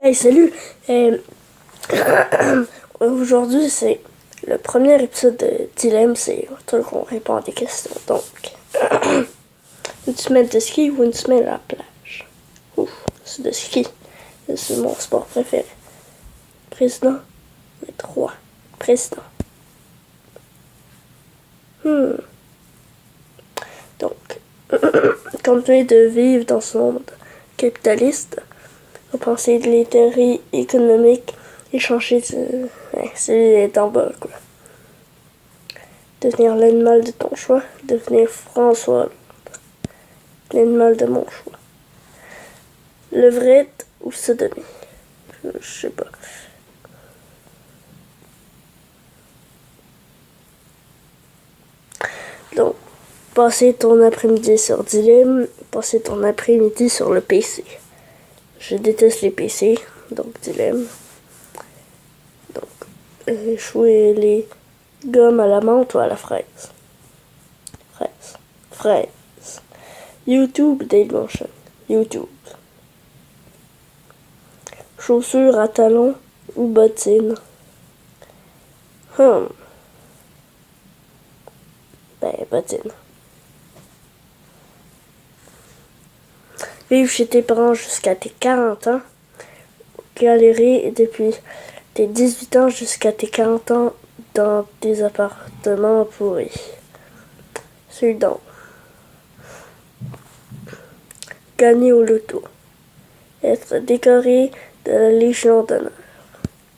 Hey, salut! Aujourd'hui, c'est le premier épisode de Dilemme, c'est toi qu'on répond à des questions. Donc, une semaine de ski ou une semaine à la plage? Ouf, c'est de ski. C'est mon sport préféré. Président, les trois. Président. Donc, continuer de vivre dans ce monde capitaliste, repenser les théories économiques et changer de... c'est d'en bas, quoi. Devenir l'animal de ton choix, devenir François, l'animal de mon choix. Levrette ou sodomie? Je sais pas. Donc, passer ton après-midi sur Dilemme, passer ton après-midi sur le PC. Je déteste les PC, donc Dilemme. Donc, jouer les gommes à la menthe ou à la fraise. Fraise. YouTube, Dailymotion. YouTube. Chaussures à talons ou bottines. Bottines. Vivre chez tes parents jusqu'à tes 40 ans. Galérer depuis tes 18 ans jusqu'à tes 40 ans dans des appartements pourris. Suivant. Gagner au loto. Être décoré de la Légion d'honneur.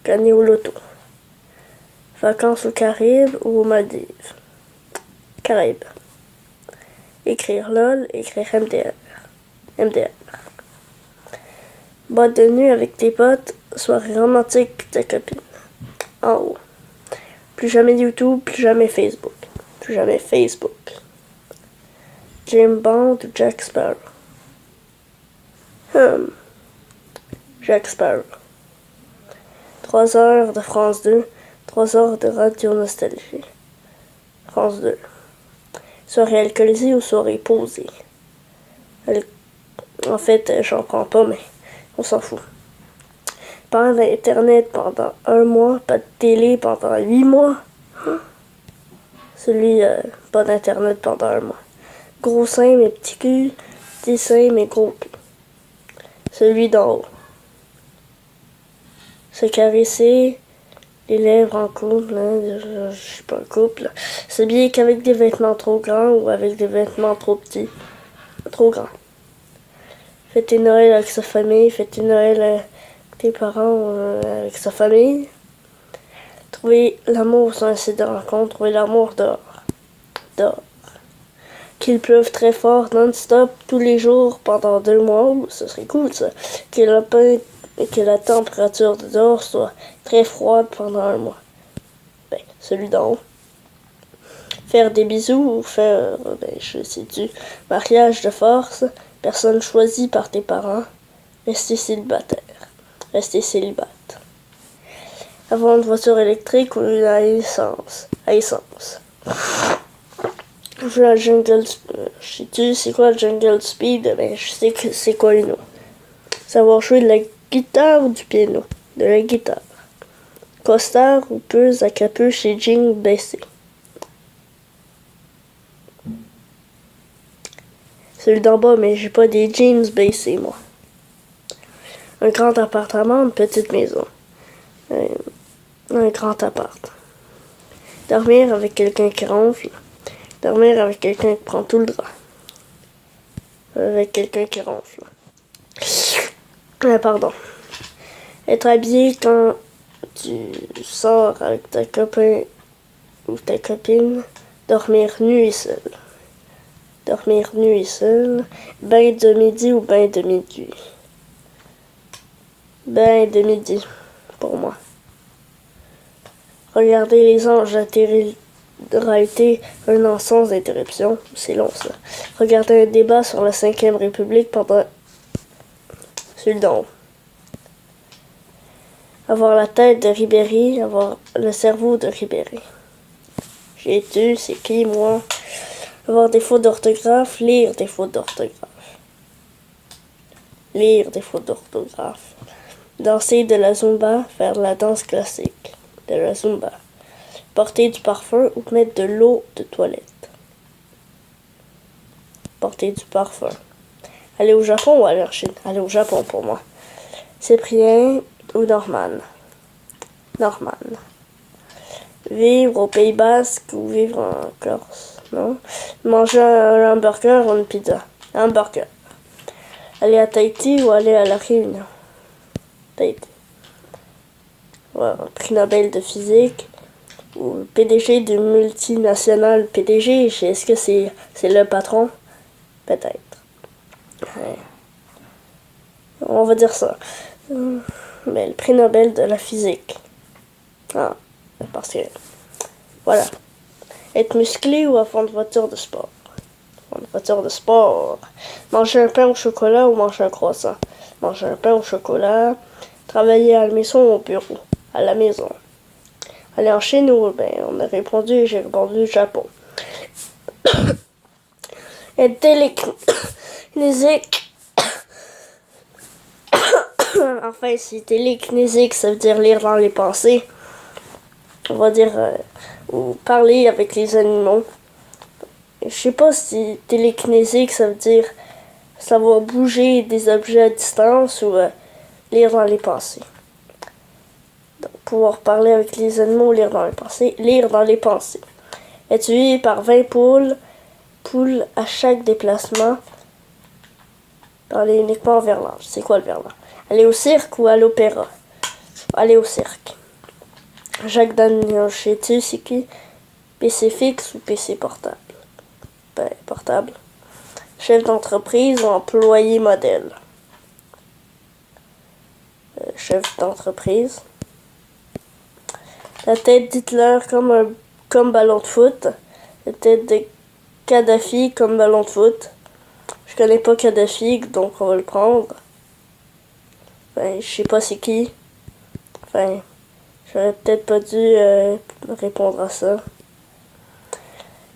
Gagner au loto. Vacances aux Caraïbes ou aux Maldives. Caraïbes. Écrire LOL, écrire MDR. Boîte de nuit avec tes potes, soirée romantique de ta copine. En haut. Plus jamais YouTube, plus jamais Facebook. James Bond ou Jack Sparrow? Jack Sparrow. 3 heures de France 2, 3 heures de Radio Nostalgie. France 2. Soirée alcoolisée ou soirée posée? En fait, j'en prends pas, mais on s'en fout. Pas d'internet pendant 1 mois, pas de télé pendant 8 mois. Celui, pas d'internet pendant 1 mois. Gros seins mais petit cul, petit seins mais gros cul. Celui d'en haut. Se caresser les lèvres en couple, je suis pas en couple. S'habiller qu'avec des vêtements trop grands ou avec des vêtements trop petits. Trop grands. Fêter Noël avec sa famille, fêter Noël avec tes parents, avec sa famille. Trouver l'amour sur un site de rencontre, trouver l'amour dehors. Qu'il pleuve très fort, non-stop, tous les jours, pendant 2 mois, ce serait cool ça. Que la température de dehors soit très froide pendant 1 mois. Celui d'en haut. Faire des bisous ou faire, je sais du mariage de force, personne choisie par tes parents, rester célibataire, Avoir une voiture électrique ou une à essence. La jungle, sais-tu c'est quoi le jungle speed? Je sais que c'est quoi les noms. Savoir jouer de la guitare ou du piano? De la guitare. Costard ou puce à capuche et jeans baissés? Celui d'en bas, mais j'ai pas des jeans baissés, moi. Un grand appartement, une petite maison. Un grand appart. Dormir avec quelqu'un qui ronfle. Dormir avec quelqu'un qui prend tout le drap. Avec quelqu'un qui ronfle. Pardon. Être habillé quand tu sors avec ta copain ou ta copine. Dormir nu et seul. Bain de midi ou bain de minuit? Bain de midi, pour moi. Regarder les anges de télé-réalité, un an sans interruption. C'est long, ça. Regarder un débat sur la 5e République pendant... Celui d'en haut. Avoir la tête de Ribéry, avoir le cerveau de Ribéry. J'ai tu, c'est qui, moi? Avoir des fautes d'orthographe, lire des fautes d'orthographe. Danser de la zumba, faire de la danse classique. De la zumba. Porter du parfum ou mettre de l'eau de toilette. Porter du parfum. Aller au Japon ou aller en Chine? Aller au Japon pour moi. Cyprien ou Norman? Norman. Vivre au Pays Basque ou vivre en Corse? Non. Manger un hamburger ou une pizza? Un hamburger. Aller à Tahiti ou aller à La Réunion? Tahiti. Voilà, prix Nobel de physique. Ou le PDG d'une multinationale. PDG, est-ce que c'est le patron? Peut-être. Ouais. On va dire ça. Mais le prix Nobel de la physique. Ah, parce que... Voilà. Être musclé ou à fond de voiture de sport? Fond de voiture de sport. Manger un pain au chocolat ou manger un croissant? Manger un pain au chocolat. Travailler à la maison ou au bureau? À la maison. Aller en Chine ou... Ben, on a répondu, j'ai répondu Japon. Être télékinésique. Enfin, si télékinésique, ça veut dire lire dans les pensées. On va dire... ou parler avec les animaux. Je sais pas si télékinésique, ça veut dire savoir bouger des objets à distance ou lire dans les pensées. Donc, pouvoir parler avec les animaux, lire dans les pensées. Lire dans les pensées. Être suivi par 20 poules à chaque déplacement. Parler uniquement en verlan. C'est quoi le verlan? Aller au cirque ou à l'opéra? Aller au cirque. Jacques Daniel, sais-tu c'est qui? PC fixe ou PC portable? Ben, portable. Chef d'entreprise ou employé modèle? Chef d'entreprise. La tête d'Hitler comme ballon de foot. La tête de Kadhafi comme ballon de foot. Je connais pas Kadhafi, donc on va le prendre. Ben, je sais pas c'est qui. Enfin, j'aurais peut-être pas dû répondre à ça.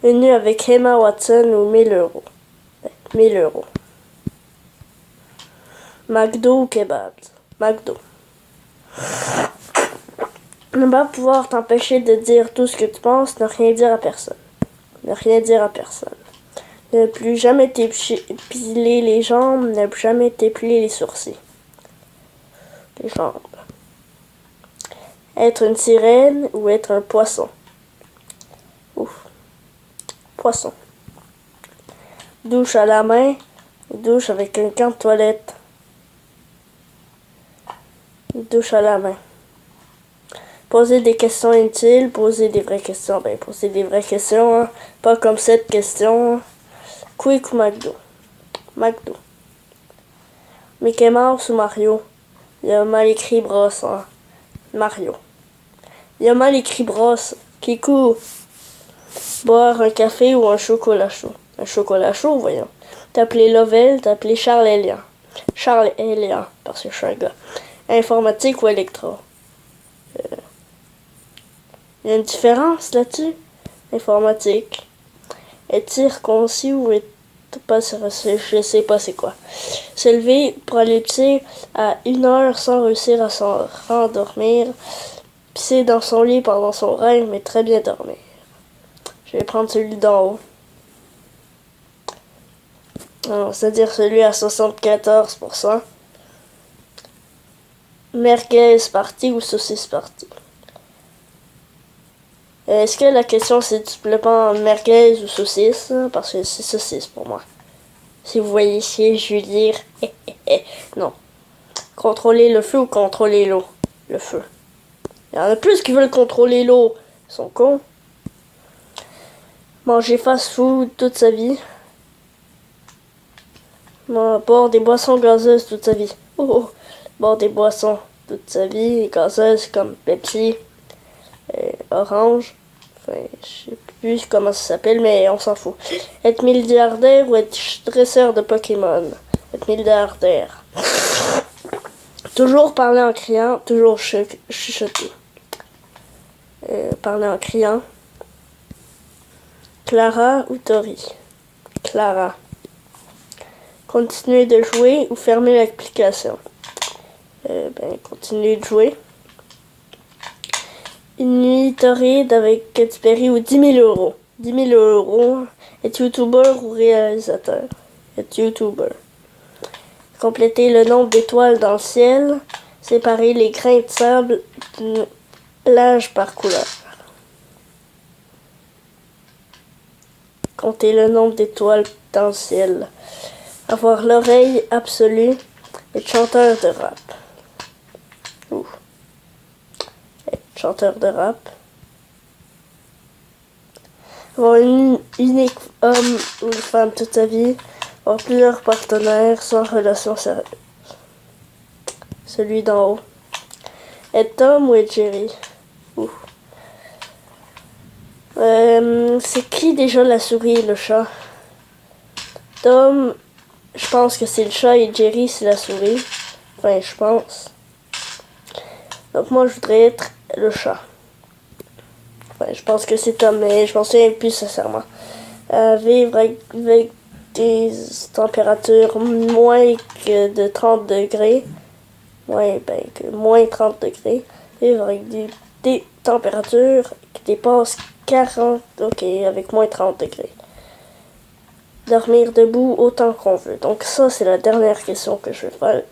Une nuit avec Emma Watson ou 1000 euros. 1000 euros. McDo ou kebab? McDo. Ne pas pouvoir t'empêcher de dire tout ce que tu penses, ne rien dire à personne. Ne rien dire à personne. Ne plus jamais t'épiler les jambes, ne plus jamais t'épiler les sourcils. Les jambes. Être une sirène ou être un poisson? Ouf. Poisson. Douche à la main ou douche avec un gant de toilette? Douche à la main. Poser des questions inutiles, poser des vraies questions. Ben, poser des vraies questions, hein. Pas comme cette question. Quick ou McDo? McDo. Mickey Mouse ou Mario? Il y a mal écrit brosse, hein. Mario. Il y a mal écrit brosse. Kikou. Boire un café ou un chocolat chaud? Un chocolat chaud, voyons. T'appeler Lovell, t'appeler Charles Elian. Charles Elian, parce que je suis un gars. Informatique ou électro? Il y a une différence là-dessus? Informatique. Est circoncis ou est pas je sais pas c'est quoi. Se lever pour aller pisser à 1 heure sans réussir à s'en rendormir. Pisser dans son lit pendant son rêve, mais très bien dormir. Je vais prendre celui d'en haut. C'est-à-dire celui à 74%. Merguez partie ou saucisse partie? Est-ce que la question c'est simplement merguez ou saucisse? Parce que c'est saucisse pour moi. Si vous voyez ici, je vais dire non. Contrôler le feu ou contrôler l'eau? Le feu. Il y en a plus qui veulent contrôler l'eau. Ils sont cons. Manger fast-food toute sa vie. Boire des boissons gazeuses toute sa vie. Boire des boissons toute sa vie gazeuses comme Pepsi, Orange. Enfin, je sais plus comment ça s'appelle, mais on s'en fout. Être milliardaire ou être dresseur de Pokémon? Être milliardaire. Toujours parler en criant, toujours chuchoter. Parler en criant. Clara ou Tori? Clara. Continuer de jouer ou fermer l'application? continuer de jouer. Une nuit torride avec Katy Perry ou 10 000 euros. 10 000 euros. Être youtubeur ou réalisateur? Être youtubeur. Compléter le nombre d'étoiles dans le ciel. Séparer les grains de sable d'une plage par couleur. Compter le nombre d'étoiles dans le ciel. Avoir l'oreille absolue. Être chanteur de rap. Ouh. Être chanteur de rap. Avoir une unique homme ou une femme toute sa vie. Avoir plusieurs partenaires sans relation sérieuse. Celui d'en haut. Être Tom ou être Jerry? Ouh. C'est qui déjà la souris et le chat? Tom, je pense que c'est le chat et Jerry c'est la souris. Enfin, je pense. Donc moi, je voudrais être le chat. Enfin, je pense que c'est Tom, mais je m'en souviens plus sincèrement. Vivre avec des températures moins que de 30 degrés. Ouais, que moins 30 degrés. Vivre avec des températures qui dépassent 40, ok, avec moins 30 degrés. Dormir debout autant qu'on veut. Donc ça, c'est la dernière question que je vais faire.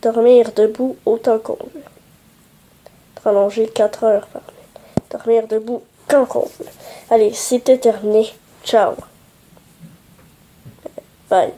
Dormir debout autant qu'on veut. Prolonger 4 heures par nuit. Dormir debout quand qu'on veut. Allez, c'était terminé. Ciao. Bye.